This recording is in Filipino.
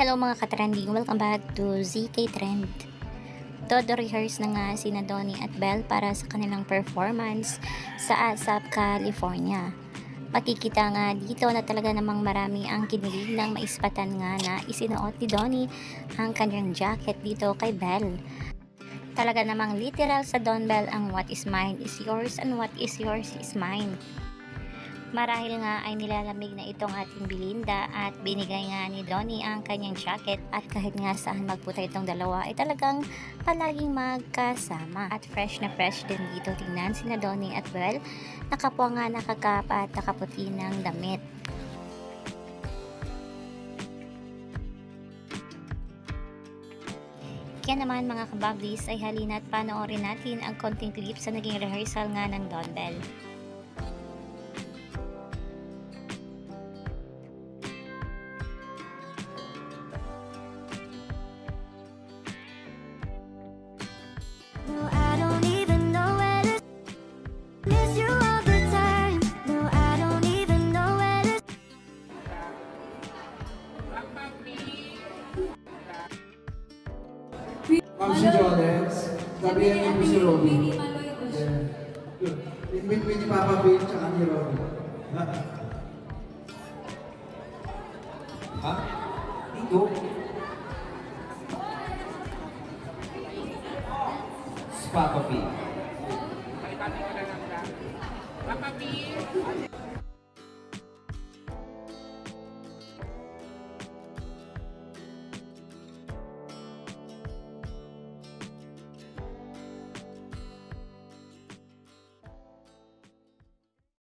Hello mga ka-trending, welcome back to ZK Trend. Todo rehearse na nga sina Donnie at Belle para sa kanilang performance sa ASAP, California. Makikita nga dito na talaga namang marami ang kinilig ng maispatan nga na isinuot ni Donnie ang kanyang jacket dito kay Belle. Talaga namang literal sa Don Belle ang what is mine is yours and what is yours is mine. Marahil nga ay nilalamig na itong ating Belinda at binigay nga ni Donnie ang kanyang jacket at kahit nga saan magpunta itong dalawa ay talagang palaging magkasama at fresh na fresh din dito. Tingnan sina Donnie at Belle, nakapwa nga nakakapa at nakaputi ng damit. Kaya naman mga kabablis ay halina't panoorin natin ang konting clips sa naging rehearsal nga ng Don Belle. No, I don't even know where to miss you all the time. No, I don't even know where to. Ma'am si Jones, sabihin niyo si Robin. In between ni Papa Bill tsaka ni Robin. Ha? Ito? Si Papa P. Papa P.